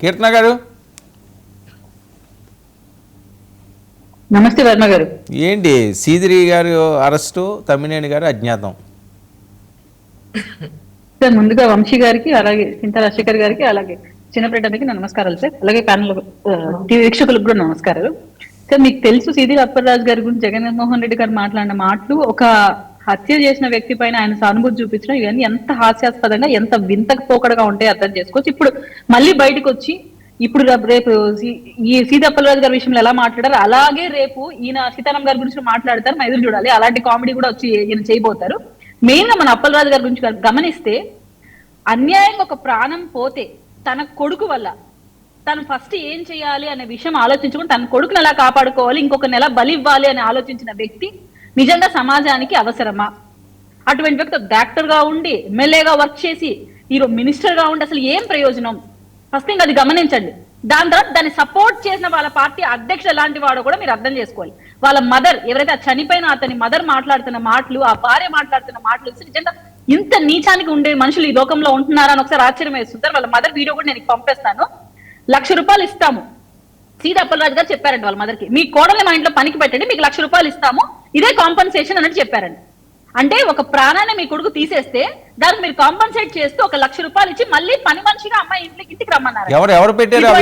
కీర్తన గారు నమస్తే వర్మ గారు. ఏంటి సీదిరి గారు అరెస్టు, తమ్మినేని గారు అజ్ఞాతం? సార్ ముందుగా వంశీ గారికి, అలాగే చింతా రాజశేఖర్ గారికి, అలాగే చిన్నప్రెడ్డికి నమస్కారాలు సార్. అలాగే ప్యానల్ టీవీ వీక్షకులకు కూడా నమస్కారాలు సార్. మీకు తెలుసు సీదిరి అప్పలరాజు గారి గురించి జగన్మోహన్ రెడ్డి గారు మాట్లాడిన మాటలు, ఒక హత్య చేసిన వ్యక్తి పైన ఆయన సానుభూతి చూపించడం, ఇవన్నీ ఎంత హాస్యాస్పదంగా, ఎంత వింతకు పోకడగా ఉంటాయి అర్థం చేసుకోవచ్చు. ఇప్పుడు మళ్ళీ బయటకు వచ్చి ఇప్పుడు రేపు ఈ సీది అప్పలరాజు గారి విషయంలో ఎలా మాట్లాడారు, అలాగే రేపు ఈయన సీతారాం గారి గురించి మాట్లాడతారు. మనం ఎదురు చూడాలి. అలాంటి కామెడీ కూడా వచ్చి ఈయన చేయబోతారు. మెయిన్ గా మన అప్పలరాజు గారి గురించి గమనిస్తే, అన్యాయంగా ఒక ప్రాణం పోతే తన కొడుకు వల్ల తను ఫస్ట్ ఏం చేయాలి అనే విషయం ఆలోచించుకుని తన కొడుకుని ఎలా కాపాడుకోవాలి, ఇంకొక నెల బలి ఇవ్వాలి అని ఆలోచించిన వ్యక్తి నిజంగా సమాజానికి అవసరమా? అటువంటి వ్యక్తి డాక్టర్ గా ఉండి, ఎమ్మెల్యేగా వర్క్ చేసి, ఈరోజు మినిస్టర్ గా ఉండి అసలు ఏం ప్రయోజనం? ఫస్ట్ థింగ్ అది గమనించండి. దాని తర్వాత దాన్ని సపోర్ట్ చేసిన వాళ్ళ పార్టీ అధ్యక్షుడు ఎలాంటి వాడో కూడా మీరు అర్థం చేసుకోవాలి. వాళ్ళ మదర్, ఎవరైతే చనిపోయిన అతని మదర్ మాట్లాడుతున్న మాటలు, ఆ భార్య మాట్లాడుతున్న మాటలు నిజంగా ఇంత నీచానికి ఉండే మనుషులు ఈ లోకంలో ఉంటున్నారా అని ఒకసారి ఆశ్చర్యం వేస్తుంటారు. వాళ్ళ మదర్ వీడియో కూడా నేను పంపిస్తాను. ₹1,00,000 ఇస్తాము, సీది అప్పలరాజు గారు చెప్పారండి వాళ్ళ మదర్కి, మీ కోడల్ని మా ఇంట్లో పనికి పెట్టండి, మీకు ₹1,00,000 ఇస్తాము, ఇదే కాంపన్సేషన్ అన్నట్టు చెప్పారండి. అంటే ఒక ప్రాణాన్ని మీ కొడుకు తీసేస్తే దానికి మీరు కాంపన్సేట్ చేస్తూ ₹1,00,000 ఇచ్చి మళ్ళీ పని మనిషిగా అమ్మాయి ఇంటికి రమ్మన్నారు. ఎవరు పెట్టారు ఆ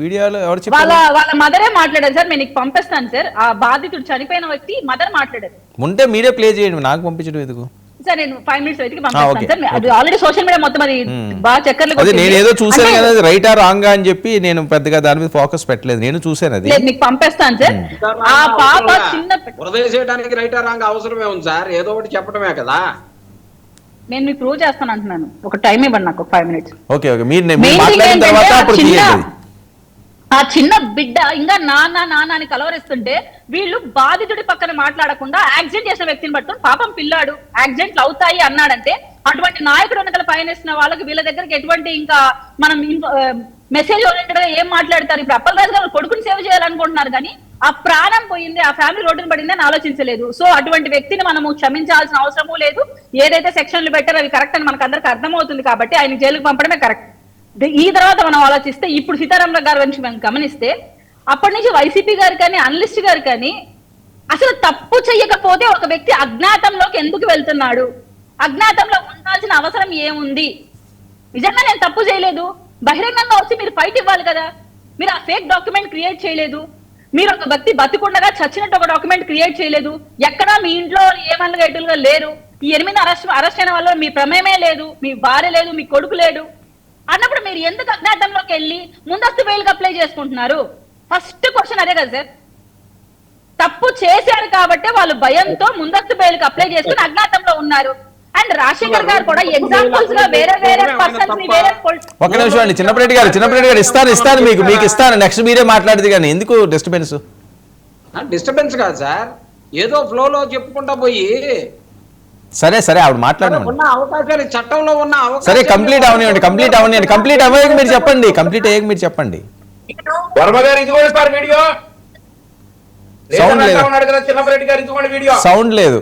వీడియోలో? ఎవరు చెప్పారు? వాళ్ళ మదరే మాట్లాడారు సార్. నేను పంపిస్తాను సార్. ఆ బాధితుడు చనిపోయిన వ్యక్తి మదర్ మాట్లాడారు. ఉంటే మీరే ప్లే చేయండి, నాకు పంపించడం ఎందుకు సార్? నేను 5 minutes వెతికి పంపిస్తాను సార్. అది ఆల్రెడీ సోషల్ మీడియా మొత్తం అది బాగా చక్కర్లు. నేను ఏదో చూసాను కదా, రైటా రాంగా అని చెప్పి నేను పెద్దగా దాని మీద ఫోకస్ పెట్టలేదు. నేను చూసాను, అది మీకు పంపిస్తాను సార్. ఆ పాప చిన్న చేయడానికి రైటా రాంగ్ అవసరమే ఉంది సార్, ఏదో ఒకటి చెప్పడమే కదా. నేను మీకు ప్రూవ్ చేస్తాను అంటున్నాను. ఒక టైం ఇవ్వండి నాకు, 5 minutes. ఓకే మీరు మాట్లాడిన తర్వాత అప్పుడు తీయండి. ఆ చిన్న బిడ్డ ఇంకా నాన్న అని కలవరిస్తుంటే వీళ్ళు బాధితుడి పక్కన మాట్లాడకుండా యాక్సిడెంట్ చేసిన వ్యక్తిని పట్టుకుని, పాపం పిల్లాడు యాక్సిడెంట్లు అవుతాయి అన్నాడంటే, అటువంటి నాయకుడు వెనకాల పయనిస్తున్న వాళ్ళకి వీళ్ళ దగ్గరికి ఎటువంటి ఇంకా మనం మెసేజ్ ఓరియంటెడ్ గా ఏం మాట్లాడతారు? ఇప్పుడు అప్పలరాజు గారు కొడుకుని సేవ చేయాలనుకుంటున్నారు, కానీ ఆ ప్రాణం పోయింది, ఆ ఫ్యామిలీ రోడ్డును పడింది అని ఆలోచించలేదు. సో అటువంటి వ్యక్తిని మనము క్షమించాల్సిన అవసరమూ లేదు. ఏదైతే సెక్షన్లు పెట్టారో అవి కరెక్ట్ అని మనకు అందరికి అర్థమవుతుంది కాబట్టి ఆయన జైలుకు పంపడమే కరెక్ట్. ఈ తర్వాత మనం ఆలోచిస్తే, ఇప్పుడు సీతారాం గారి గురించి మనం గమనిస్తే, అప్పటి నుంచి వైసీపీ గారు కానీ, అనలిస్ట్ గారు కానీ, అసలు తప్పు చెయ్యకపోతే ఒక వ్యక్తి అజ్ఞాతంలోకి ఎందుకు వెళ్తున్నాడు, అజ్ఞాతంలో ఉండాల్సిన అవసరం ఏముంది? నిజంగా నేను తప్పు చేయలేదు, బహిరంగంగా వచ్చి మీరు ఫైట్ ఇవ్వాలి కదా. మీరు ఆ ఫేక్ డాక్యుమెంట్ క్రియేట్ చేయలేదు. మీరు ఒక వ్యక్తి బతికుండగా చచ్చినట్టు ఒక డాక్యుమెంట్ క్రియేట్ చేయలేదు. ఎక్కడా మీ ఇంట్లో ఏమనగేటులుగా లేరు. ఈ 8 అరెస్ట్ అయిన వల్ల మీ ప్రమేయమే లేదు, మీ భార్య లేదు, మీ కొడుకు లేడు అన్నప్పుడు మీరు ఎందుకు అజ్ఞాతంలోకి వెళ్ళి ముందస్తు బెయిల్కి అప్లై చేసుకుంటున్నారు? ఫస్ట్ క్వశ్చన్ అదే కదా సార్. తప్పు చేశారు కాబట్టి వాళ్ళు భయంతో ముందస్తు బెయిల్కి అప్లై చేసుకుని అజ్ఞాతంలో ఉన్నారు. అండ్ రాజశేఖర్ గారు కూడా ఎగ్జాంపుల్స్ గా వేరే పర్సన్స్ ని వేరే. ఒక నిమిషం అండి, చిన్నప్రెడ్డి గారు ఇస్తాను మీకు ఇస్తాను. నెక్స్ట్ మీరే మాట్లాడేది, కానీ ఎందుకు డిస్టర్బెన్స్? డిస్టర్బెన్స్ కాదు సార్, ఏదో ఫ్లోలో చెప్పుకుంటా పోయి. సరే ఆవిడ మాట్లాడండి. అవకాశాలు చట్టంలో ఉన్న సరే, కంప్లీట్ అవనివ్వండి. కంప్లీట్ అవ్వక మీరు చెప్పండి. కంప్లీట్ అయ్యాక మీరు చెప్పండి. సౌండ్ లేదు.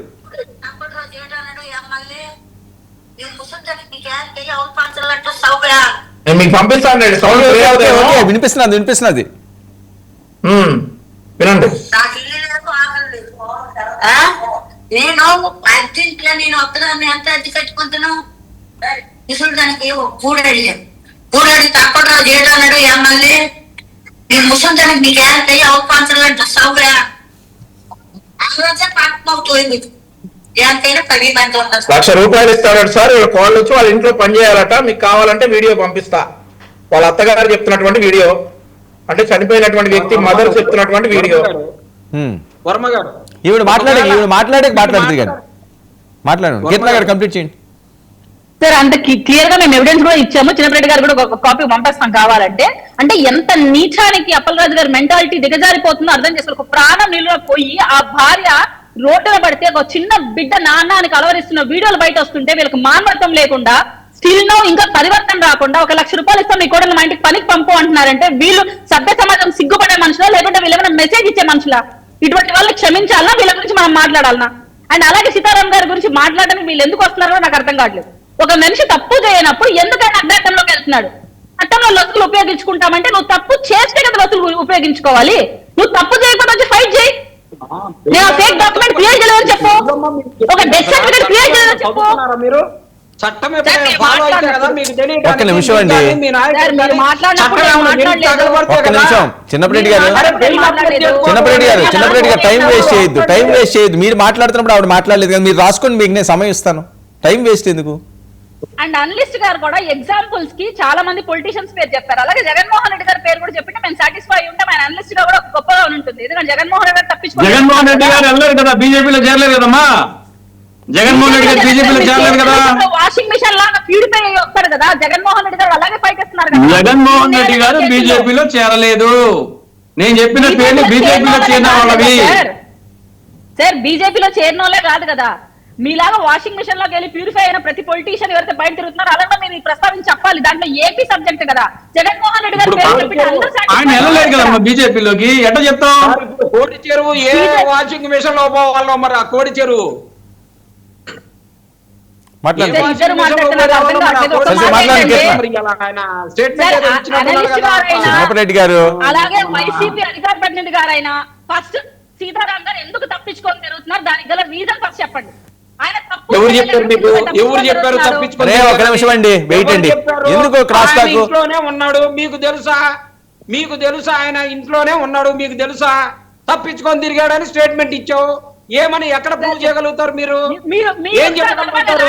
మీకు పంపిస్తాను, వినిపిస్తున్నది వినండి. నేను అర్జెంట్లో నేను ఒక్కదాన్ని ఎంత అద్దె కట్టుకుంటున్నాను. ఇసులు దానికి కూడడి తప్పకుండా చేయడాడు ఎమ్మెల్యే. నేను ముసలిదానికి మీకు ఏంటయ్యి అవకాశాలంటే సౌకర్య పాకపోతుంది. ఏంటైనా 10 మంది ఉంటారు. ₹1,00,000 ఇస్తాడు సార్. వాళ్ళు వచ్చి వాళ్ళ ఇంట్లో పని చేయాలట. మీకు కావాలంటే వీడియో పంపిస్తా. వాళ్ళ అత్తగారు చెప్తున్నటువంటి వీడియో, అంటే చనిపోయినటువంటి వ్యక్తి మదర్ చెప్తున్నటువంటి వీడియో. వర్మ గారు ఈవిడ మాట్లాడండి. కీర్తన గారు కంప్లీట్ చేయండి సార్. అంత క్లియర్ గా మేము ఎవిడెన్స్ కూడా ఇచ్చాము. చిన్నప్రెడ్డి గారు కూడా ఒక కాపీ పంపిస్తాం కావాలంటే. అంటే ఎంత నీచానికి అప్పలరాజు గారి మెంటాలిటీ దిగజారిపోతుందో అర్థం చేసుకోవాలి. ఒక ప్రాణం నిలువ పోయి ఆ భార్య రోడ్డున పడితే ఒక చిన్న బిడ్డ నాన్న అని కలవరిస్తున్న వీడియోలు బయట వస్తుంటే వీళ్ళకి మానవత్వం లేకుండా, స్టిల్ నో ఇంకా పరివర్తన రాకుండా ₹1,00,000 ఇస్తాం మీ కూడా మా ఇంటికి పనికి పంపు అంటున్నారంటే వీళ్ళు సభ్య సమాజం సిగ్గుపడే మనుషులా, లేకుంటే వీళ్ళేమైనా మెసేజ్ ఇచ్చే మనుషులా? ఇటువంటి వాళ్ళని క్షమించాలన్నా, వీళ్ళ గురించి మనం మాట్లాడాలన్నా? అండ్ అలాగే సీతారాం గారి గురించి మాట్లాడడానికి వీళ్ళు ఎందుకు వస్తున్నారో నాకు అర్థం కావట్లేదు. ఒక మనిషి తప్పు చేయనప్పుడు ఎందుకైనా అజ్ఞాతంలోకి వెళ్తున్నాడు? చట్టంలో లొసుగులు ఉపయోగించుకుంటామంటే నువ్వు తప్పు చేస్తే కదా లొసుగులు ఉపయోగించుకోవాలి. నువ్వు తప్పు చేయకపోతే వచ్చి ఫైట్ చేయి. నేను ఫేక్ డాక్యుమెంట్ క్రియేట్ చేయలేదని చెప్పు, ఒక డెత్ సర్టిఫికేట్ క్రియేట్ చేయలేదని చెప్పు. మీరు చట్టం ఫాలో అయితే కదా మీకు తెలియదు. ఒక్క నిమిషం అండి, ఒక్క నిమిషం. చిన్నప్పరెడ్డి గారు టైం వేస్ట్ చేయొద్దు. మీరు మాట్లాడుతున్నప్పుడు ఆవిడ మాట్లాడలేదు కదా, మీరు రాసుకోండి, మీకు నేను సమయం ఇస్తాను. టైం వేస్ట్ ఎందుకు? అండ్ అనలిస్ట్ గారు కూడా ఎగ్జాంపుల్స్ కి చాలా మంది పొలిటీషియన్స్ పేరు చెప్పారు. అలాగే జగన్మోహన్ రెడ్డి గారి పేరు కూడా చెప్పితే మేము సాటిస్ఫై ఉంటాం. ఆయన అనలిస్ట్ గా కూడా గొప్పగా ఉంటుంది. ఎందుకంటే జగన్మోహన్ రెడ్డి గారు తప్పించుకోవాలి. జగన్మోహన్ రెడ్డి గారు వెళ్ళారు కదా, బీజేపీలో చేరలేదు కదమ్మా. జగన్మోహన్ రెడ్డి గారు బీజేపీలో చేరలేదు కదా. వాషింగ్ మిషన్ లాగా ప్యూరిఫై వస్తాడు కదా జగన్మోహన్ రెడ్డి గారు, అలాగే ఫైట్ చేస్తున్నారు కదా. జగన్మోహన్ రెడ్డి గారు బీజేపీలో చేరలేదు. నేను చెప్పిన పేర్లు బీజేపీలో చేరిన వాళ్ళవి. సార్ బీజేపీలో చేరిన వాళ్ళే కాదు కదా, మీలాగా వాషింగ్ మిషన్ లోకి వెళ్ళి ప్యూరిఫై అయిన ప్రతి పొలిటీషియన్ ఎవరైతే బయట తిరుగుతున్నారో అలాగే మీరు ప్రస్తావించి చెప్పాలి. దాంట్లో ఏపీ సబ్జెక్ట్ కదా. జగన్మోహన్ రెడ్డి గారు ఆయన వెళ్ళలేదు కదమ్మా బీజేపీలోకి, ఎట్లా చెప్తాం? కోడి చెరువు ఏ వాషింగ్ మిషన్ లో పోవాలో మరి ఆ కోడి చెరువు చిన్నప్పరెడ్డి గారు అలాగే వైసీపీ అధికార ప్రతినిధి గారైనా ఫస్ట్ సీతారాం గారు ఎందుకు తప్పించుకొని తిరుగుతున్నారు, దానికి గల రీజన్ ఫస్ట్ చెప్పండి. ఆయన ఎవరు చెప్పారు మీకు? ఎవరు చెప్పారు తప్పించుకొని? ఒక నిమిషం అండి, వెయిట్ అండి. ఎందుకు క్రాస్ టాక్? ఇంట్లోనే ఉన్నాడు మీకు తెలుసా? మీకు తెలుసా ఆయన ఇంట్లోనే ఉన్నాడు మీకు తెలుసా? తప్పించుకొని తిరిగాడని స్టేట్మెంట్ ఇచ్చావు. ఏమని ఎక్కడ ప్రూవ్ చేయగలుగుతారు మీరు? ఏం చెప్పగలుగుతారు?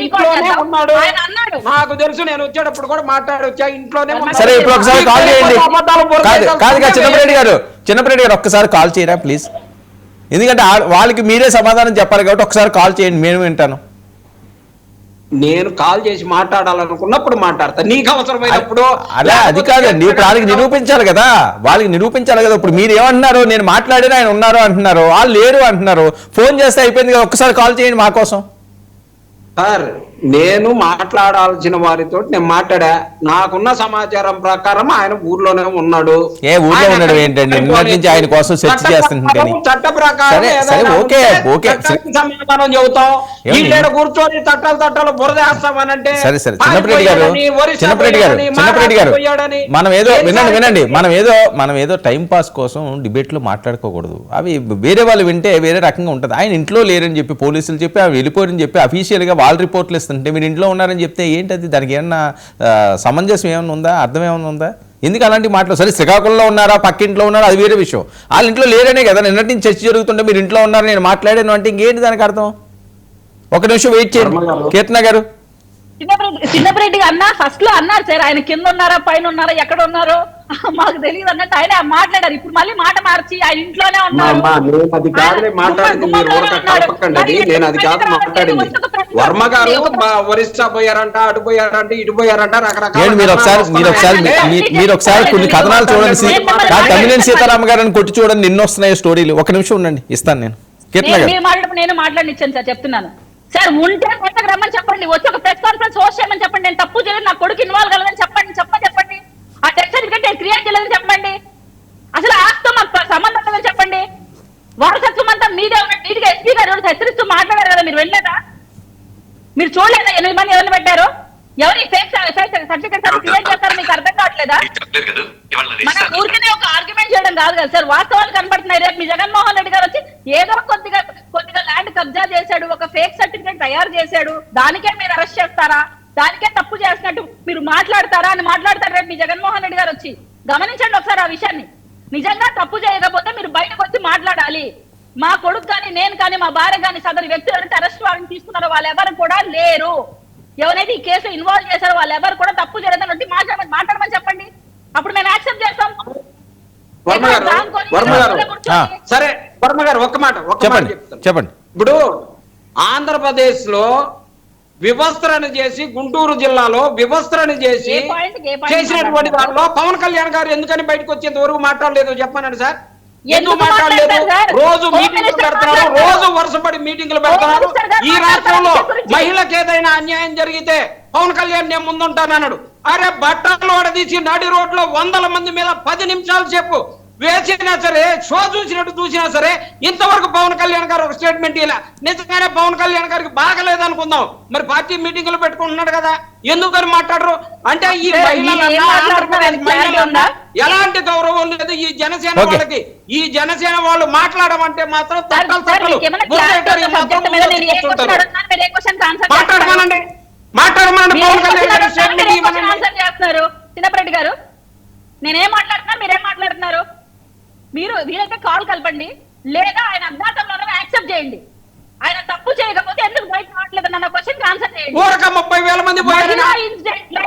ఇంట్లోనే ఉన్నాడు నాకు తెలుసు, నేను వచ్చేటప్పుడు కూడా మాట్లాడొచ్చా ఇంట్లోనే. సరే ఇప్పుడు ఒకసారి కాల్ చేయండి. కాదు చిన్నప్పరెడ్డి గారు ఒక్కసారి కాల్ చేయరా ప్లీజ్. ఎందుకంటే వాళ్ళకి మీరే సమాధానం చెప్పాలి కాబట్టి ఒకసారి కాల్ చేయండి, నేను వింటాను. నేను కాల్ చేసి మాట్లాడాలనుకున్నప్పుడు మాట్లాడతా, నీకు అవసరమైనప్పుడు. అలా అది కాదండి, ఇప్పుడు వాళ్ళకి నిరూపించాలి కదా, వాళ్ళకి నిరూపించాలి కదా. ఇప్పుడు మీరు ఏమంటున్నారు, నేను మాట్లాడిన ఆయన ఉన్నారు అంటున్నారు, వాళ్ళు లేరు అంటున్నారు. ఫోన్ చేస్తే అయిపోయింది కదా, ఒక్కసారి కాల్ చేయండి మా కోసం. సార్ నేను మాట్లాడాల్సిన వారితో నేను మాట్లాడా. నాకున్న సమాచారం ప్రకారం ఆయన ఊర్లోనే ఉన్నాడు. ఏ ఊర్లో ఉన్నాడు ఏంటండి? నిన్నటి నుంచి ఆయన కోసం సెర్చ్ చేస్తుంటాను. చట్ట ప్రకారం సమాధానం చెబుతాం. వీళ్ళ కూర్చొని తట్టాలు బురదేస్తామనంటే చిన్నప్పరెడ్డి గారు మనం ఏదో వినండి, మనం ఏదో టైం పాస్ కోసం డిబేట్ లో మాట్లాడుకోకూడదు. అవి వేరే వాళ్ళు వింటే వేరే రకంగా ఉంటది. ఆయన ఇంట్లో లేరని చెప్పి పోలీసులు చెప్పి అవి వెళ్ళిపోరని చెప్పి అఫీషియల్ గా వాళ్ళ రిపోర్ట్లు ఇస్తుంటే మీరు ఇంట్లో ఉన్నారని చెప్తే ఏంటది? దానికి ఏమన్నా సమంజసం ఏమైనా ఉందా? అర్థం ఏమైనా ఉందా? ఎందుకు అలాంటి మాటలు? సరే శ్రీకాకుళంలో ఉన్నారా, పక్కింట్లో ఉన్నారా, అది వేరే విషయం. వాళ్ళ ఇంట్లో లేరనే కదా నిన్నటి నుంచి చర్చ జరుగుతుంటే మీరు ఇంట్లో ఉన్నారు నేను మాట్లాడాను అంటే ఇంకేంటి దానికి అర్థం? ఒక నిమిషం వెయిట్ చేయండి కీర్తన గారు. చిన్నప్పరెడ్డి అన్న ఫస్ట్ లో అన్నారు సార్ ఆయన కింద ఉన్నారా పైన ఉన్నారా ఎక్కడ ఉన్నారో మాకు తెలియదు అన్నట్టు ఆయన మాట్లాడారు. ఇప్పుడు మళ్ళీ మాట మార్చి ఆయన ఇంట్లోనే ఉన్నారు. నేను అది కాదు మాట్లాడింది. వర్మ గారు ఒరిస్సా పోయారంట, అటు పోయారంట, ఇటు పోయారంట, రకరకాల. మీరు ఒకసారి కొన్ని కథనాలు చూడండి. తమ్మినేని సీతారామ గారిని కొట్టి చూడండి, నిన్న వస్తున్నాయి స్టోరీలు. ఒక నిమిషం ఉండండి, ఇస్తాను నేను. నేను మాట్లాడిచ్చాను సార్, చెప్తున్నాను సార్. ఉంటే కొత్తగా రమ్మని చెప్పండి, వచ్చి ఒక ప్రెస్ కాన్ఫరెన్స్ హోస్ట్ చేయమని చెప్పండి. నేను తప్పు చేయలేదు, నా కొడుకు ఇన్వాల్వ్ కలదని చెప్పండి. ఆ డెత్ సర్టిఫికేట్ నేను క్రియేట్ చేయలేదని చెప్పండి. అసలు ఆస్తో మాకు సంబంధం లేదని చెప్పండి. వారసత్వం అంతా మీదే ఉన్నట్టు నీటిగా ఎస్పీ గారు హెచ్చరిస్తూ మాట్లాడారు కదా, మీరు వెళ్ళలేదా? మీరు చూడలేదా 8 మంది ఎవరిని పెట్టారు? ఎవరి ఫేక్ సర్టిఫికేట్ క్రియేట్ చేస్తారో మీకు అర్థం కావట్లేదా? మన ఊరికనే ఒక ఆర్గ్యుమెంట్ చేయడం కాదు కదా సార్, వాస్తవాలు కనబడుతున్నాయి. రేపు మీ జగన్మోహన్ రెడ్డి గారు వచ్చి ఏదో కొద్దిగా ల్యాండ్ కబ్జా చేశాడు, ఒక ఫేక్ సర్టిఫికేట్ తయారు చేశాడు, దానికే మీరు అరెస్ట్ చేస్తారా? దానికే తప్పు చేసినట్టు మీరు మాట్లాడతారా అని మాట్లాడతారు రేపు మీ జగన్మోహన్ రెడ్డి గారు వచ్చి. గమనించండి ఒకసారి ఆ విషయాన్ని. నిజంగా తప్పు చేయకపోతే మీరు బయటకు వచ్చి మాట్లాడాలి. మా కొడుకు కానీ నేను కానీ మా భార్య కానీ సదరు వ్యక్తులు ఎవరైతే అరెస్ట్ వారెంట్ తీసుకున్నారో వాళ్ళు ఎవరు కూడా లేరు. ఎవరైతే ఈ కేసులో ఇన్వాల్వ్ చేశారో వాళ్ళు ఎవరు కూడా తప్పు చేయలేదని మాట్లాడమని చెప్పండి, అప్పుడు మేము యాక్సెప్ట్ చేస్తాం. సరే వర్మ గారు ఒక్క మాట చెప్పండి. ఇప్పుడు ఆంధ్రప్రదేశ్ లో వివస్త్రణ చేసి గుంటూరు జిల్లాలో వివస్త్రణ చేసి చేసినటువంటి దానిలో పవన్ కళ్యాణ్ గారు ఎందుకని బయటకు వచ్చేంత వరకు మాట్లాడలేదు చెప్పానండి సార్. ఎందుకు మాట్లాడలేదు? రోజు మీటింగ్లు పెడుతున్నారు, రోజు వరుసపడి మీటింగ్లు పెడుతున్నారు. ఈ రాష్ట్రంలో మహిళకి ఏదైనా అన్యాయం జరిగితే పవన్ కళ్యాణ్ నేను ముందుంటానన్నాడు. అరే బట్టలు వడదీసి నడి రోడ్లో 100 మంది మీద 10 నిమిషాలు చెప్పు వేసినా సరే, షో చూసినట్టు చూసినా సరే, ఇంతవరకు పవన్ కళ్యాణ్ గారు ఒక స్టేట్మెంట్ ఇలా. నిజంగానే పవన్ కళ్యాణ్ గారికి బాగలేదు అనుకుందాం, మరి పార్టీ మీటింగులు పెట్టుకుంటున్నాడు కదా, ఎందుకని మాట్లాడరు? అంటే ఈ మహిళలన్నా ఎలాంటి గౌరవం లేదు ఈ జనసేన వాళ్ళకి. ఈ జనసేన వాళ్ళు మాట్లాడమంటే మాత్రం మాట్లాడమనండి, మాట్లాడమనండి. పవన్ కళ్యాణ్ గారు స్టేట్మెంట్ చేస్తున్నారు. చిన్నపరెడ్డి గారు, నేనేం మాట్లాడుతున్నా, మీరేం మాట్లాడుతున్నారు? మీరు వీలైతే కాల్ కలపండి, లేదా ఆయన అజ్ఞాతంలో యాక్సెప్ట్ చేయండి. ఆయన తప్పు చేయకపోతే ఎందుకు బయట రావట్లేదు అన్న క్వశ్చన్ ఆన్సర్ చేయండి. 30,000 మంది ఇన్సిడెంట్ లో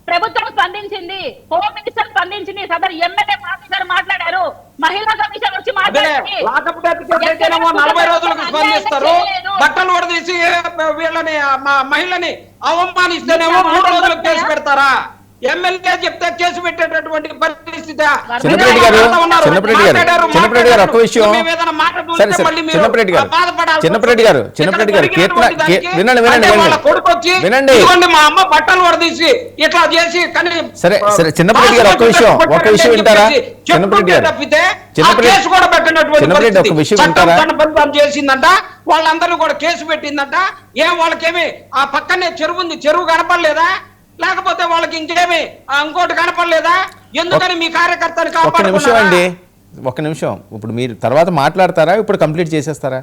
ప్రభుత్వం స్పందించింది, హోమ్ మినిస్టర్ స్పందించింది, సదరు ఎమ్మెల్యే గారు మాట్లాడారు, మహిళా కమిషన్ వచ్చి మాట్లాడింది. 40 రోజులకు స్పందిస్తారు, బట్టలు వడదీసి వీళ్ళని మహిళని అవమానిస్తేనేమో 3 రోజులకు కేసు పెడతారా? ఎమ్మెల్యే చెప్తే కేసు పెట్టేటటువంటి పరిస్థితి. చిన్నపరెడ్డి గారు ఒక్క విషయం. సరే సరే చిన్నపరెడ్డి గారు వినండి. మా అమ్మ బట్టలు వడదీసి ఇట్లా చేసి సరే సరే చిన్నపరెడ్డి గారు ఒక్క విషయం వింటారా? చిన్నపరెడ్డి గారు కేసు కూడా పెట్టినటువంటి ఒక విషయం వింటారా? చేసిందంట, వాళ్ళందరూ కూడా కేసు పెట్టిందంట. ఏం వాళ్ళకేమి ఆ పక్కనే చెరువు ఉంది, చెరువు కనపడలేదా? లేకపోతే వాళ్ళకి ఇంకేమి ఇంకోటి కనపడలేదా? ఎందుకని మీ కార్యకర్తని ఒక్క నిమిషం అండి, ఒక్క నిమిషం. ఇప్పుడు మీరు తర్వాత మాట్లాడతారా, ఇప్పుడు కంప్లీట్ చేసేస్తారా?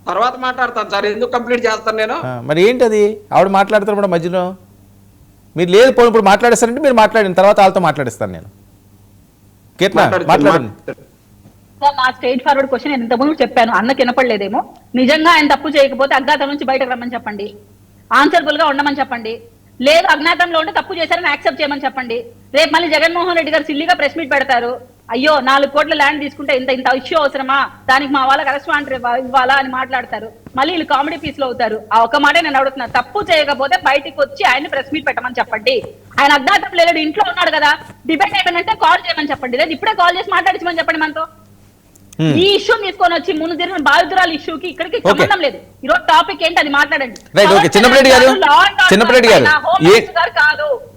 తర్వాత మాట్లాడతాను సార్, ఎందుకు కంప్లీట్ చేస్తాను నేను? మరి ఏంటి అది? ఆవిడ మాట్లాడతారు కూడా మధ్యలో. మీరు లేదు పోనీ ఇప్పుడు మాట్లాడేస్తారంటే మీరు మాట్లాడిన తర్వాత వాళ్ళతో మాట్లాడిస్తాను నేను. కీర్తన మాట్లాడండి. నా స్ట్రైట్ ఫార్వర్డ్ క్వశ్చన్ నేను ఇంతకుముందు చెప్పాను, అన్నకి వినపడలేదేమో. నిజంగా ఆయన తప్పు చేయకపోతే అజ్ఞాతం నుంచి బయటకు రమ్మని చెప్పండి, ఆన్సర్బుల్ గా ఉండమని చెప్పండి. లేదు అజ్ఞాతంలో ఉంటే తప్పు చేశారని యాక్సెప్ట్ చేయమని చెప్పండి. రేపు మళ్ళీ జగన్మోహన్ రెడ్డి గారు సిల్లీగా ప్రెస్ మీట్ పెడతారు, అయ్యో 4 కోట్ల ల్యాండ్ తీసుకుంటే ఇంత ఇష్యూ అవసరమా, దానికి మా వాళ్ళకి అరెస్ట్ వారెంట్ ఇవ్వాలా అని మాట్లాడతారు. మళ్ళీ వీళ్ళు కామెడీ పీస్ లో అవుతారు. ఆ ఒక్క మాట నేను అడుగుతున్నా, తప్పు చేయకపోతే బయటికి వచ్చి ఆయన ప్రెస్ మీట్ పెట్టమని చెప్పండి. ఆయన అజ్ఞాతం లేదు, ఇంట్లో ఉన్నాడు కదా, డిబేట్ అయిపోయినంటే కాల్ చేయమని చెప్పండి, లేదు ఇప్పుడే కాల్ చేసి మాట్లాడించమని చెప్పండి మనతో. ఈ ఇష్యూ తీసుకొని వచ్చి ముందు జరిగిన బాధితురాల ఇష్యూకి ఇక్కడికి సంబంధం లేదు. ఈరోజు టాపిక్ ఏంటి అది మాట్లాడండి. చిన్నపరెడ్డి గారు కాదు